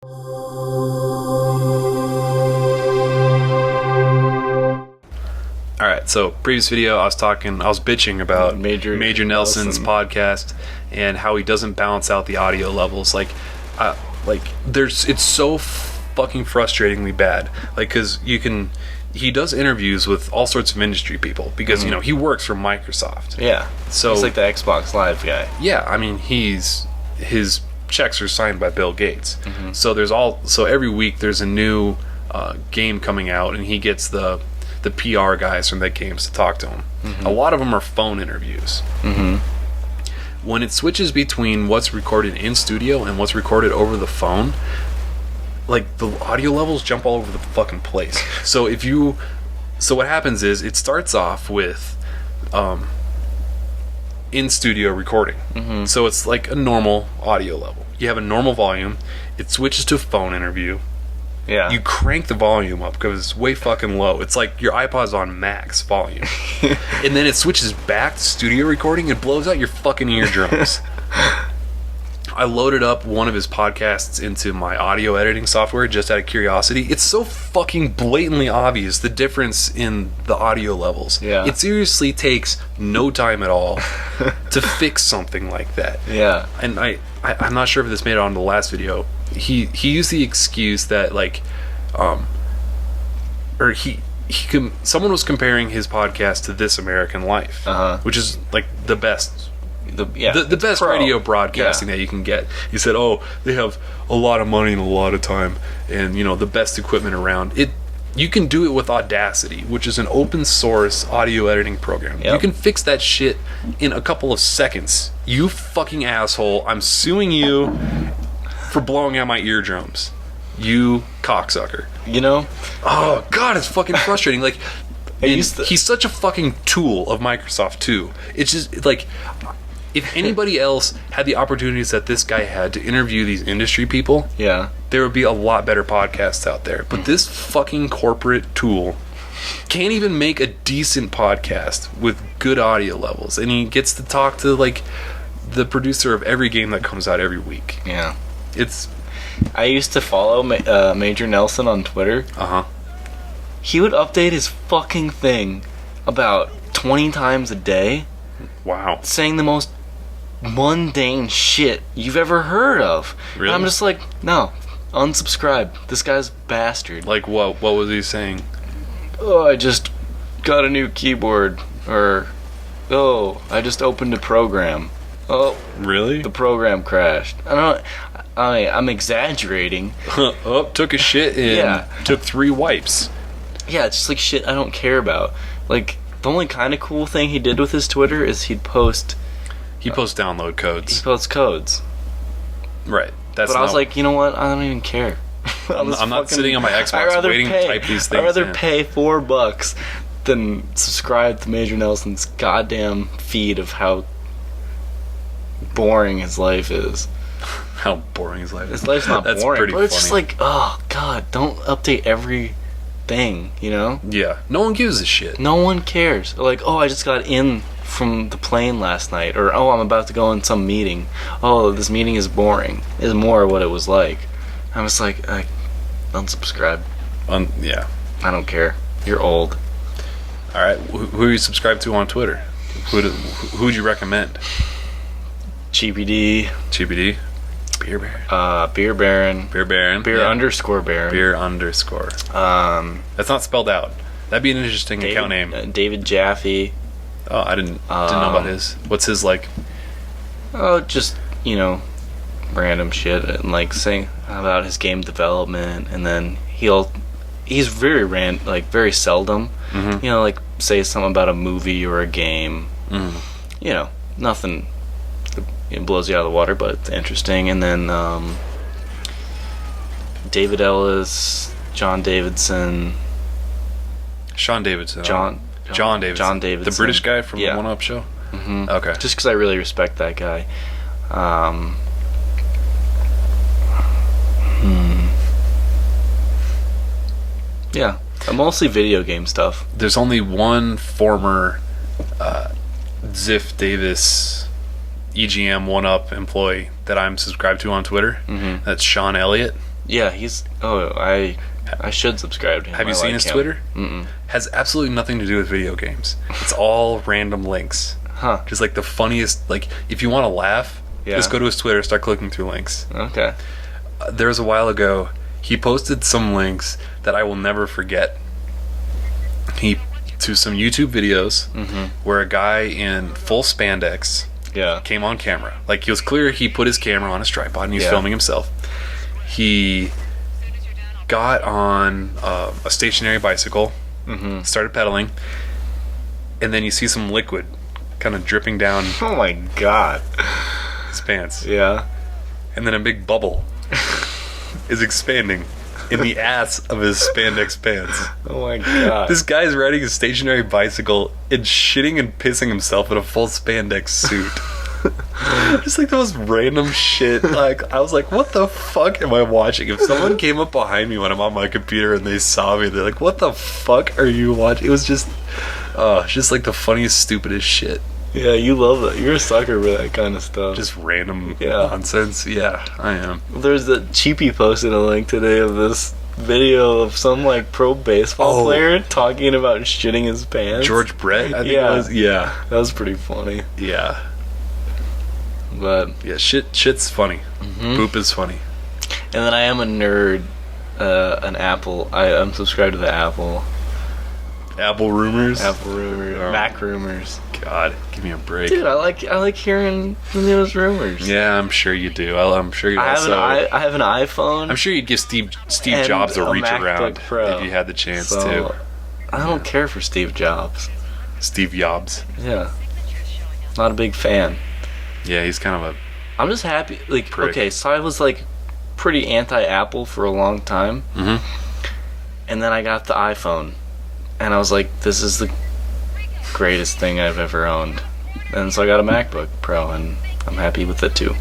Alright, so previous video I was bitching about Major Nelson's podcast and how he doesn't balance out the audio levels. It's so fucking frustratingly bad. Cause he does interviews with all sorts of industry people because, he works for Microsoft. Yeah. So he's like the Xbox Live guy. Yeah, I mean, his checks are signed by Bill Gates. So every week there's a new game coming out and he gets the PR guys from that games to talk to him. A lot of them are phone interviews. When it switches between what's recorded in studio and what's recorded over the phone, the audio levels jump all over the fucking place. So what happens is it starts off with in studio recording. So it's like a normal audio level. You have a normal volume. It switches to a phone interview. Yeah. You crank the volume up because it's way fucking low. It's like your iPod's on max volume. And then it switches back to studio recording and blows out your fucking eardrums. I loaded up one of his podcasts into my audio editing software just out of curiosity. It's so fucking blatantly obvious the difference in the audio levels. Yeah. It seriously takes no time at all to fix something like that. Yeah. And I'm not sure if this made it on the last video. He used the excuse that someone was comparing his podcast to This American Life, which is the best. The best radio broadcasting that you can get. He said, they have a lot of money and a lot of time and the best equipment around. You can do it with Audacity, which is an open source audio editing program. You can fix that shit in a couple of seconds. You fucking asshole, I'm suing you for blowing out my eardrums. You cocksucker. Oh god, it's fucking frustrating. He's such a fucking tool of Microsoft too. It's just if anybody else had the opportunities that this guy had to interview these industry people, there would be a lot better podcasts out there. But this fucking corporate tool can't even make a decent podcast with good audio levels, and he gets to talk to the producer of every game that comes out every week. Yeah. I used to follow Major Nelson on Twitter. He would update his fucking thing about 20 times a day. Wow. Saying the most mundane shit you've ever heard of. Really? And I'm just like, no, unsubscribe. This guy's a bastard. Like what? What was he saying? Oh, I just got a new keyboard. Or, I just opened a program. Oh, really? The program crashed. I'm exaggerating. Took a shit and took 3 wipes. Yeah, it's just shit I don't care about. The only kind of cool thing he did with his Twitter is he'd post... He posts download codes. He posts codes. Right. But I was like, you know what? I don't even care. I'm not sitting on my Xbox waiting to type these things I'd rather pay $4 than subscribe to Major Nelson's goddamn feed of how boring his life is. How boring his life is. His life's not That's boring, pretty but it's funny. just oh god, don't update every thing, Yeah, no one gives a shit. No one cares. I just got in from the plane last night, or I'm about to go in some meeting. This meeting is boring. Is more what it was like. I was like, unsubscribe. Yeah. I don't care. You're old. All right, who are you subscribed to on Twitter? Who would you recommend? GPD. Beer Baron. Beer Baron. Beer Baron. Beer underscore Baron. Beer underscore. That's not spelled out. That'd be an interesting account name. David Jaffe. Oh, I didn't know about his. What's his like? Oh, just random shit and saying about his game development, and then he's very very seldom, say something about a movie or a game. Nothing. It blows you out of the water, but it's interesting. And then David Ellis, John Davidson. John Davidson. The British guy from the One Up Show? Mm-hmm. Okay. Just because I really respect that guy. Yeah. Mostly video game stuff. There's only one former Ziff Davis EGM 1UP employee that I'm subscribed to on Twitter. Mm-hmm. That's Sean Elliott. Yeah, he's. Oh, I should subscribe to him. Have you seen his Twitter? Has absolutely nothing to do with video games. It's all random links. Huh. Just like the funniest. Like, if you want to laugh, just go to his Twitter, start clicking through links. Okay. There was a while ago, he posted some links that I will never forget. To some YouTube videos where a guy in full spandex came on camera. Like, it was clear he put his camera on his tripod and he was filming himself. He got on a stationary bicycle, started pedaling, and then you see some liquid kind of dripping down. Oh my god. His pants. Yeah. And then a big bubble is expanding in the ass of his spandex pants. Oh my god. This guy's riding a stationary bicycle and shitting and pissing himself in a full spandex suit. Just like the most random shit. Like, I was like, what the fuck am I watching? If someone came up behind me when I'm on my computer and they saw me, they're like, what the fuck are you watching? It was just like the funniest, stupidest shit. Yeah, you love that. You're a sucker for that kind of stuff. Just random nonsense. Yeah, I am. There's the Cheapy posted a link today of this video of some like pro baseball player talking about shitting his pants. George Brett, I think it was. Yeah. That was pretty funny. Yeah. But yeah, shit's funny. Poop is funny. And then I am a nerd. An Apple. I'm subscribed to the Apple rumors. Mac rumors. God, give me a break, dude. I like hearing the newest rumors. Yeah, I'm sure you do. I'm sure you. I have an iPhone. I'm sure you'd give Steve Jobs a reach around Pro if you had the chance to. I don't care for Steve Jobs. Steve Jobs. Yeah, not a big fan. Yeah, he's kind of a. I'm just happy. Like, prick. Okay, so I was like pretty anti-Apple for a long time, and then I got the iPhone, and I was like, this is the greatest thing I've ever owned. And so I got a MacBook Pro, and I'm happy with it too.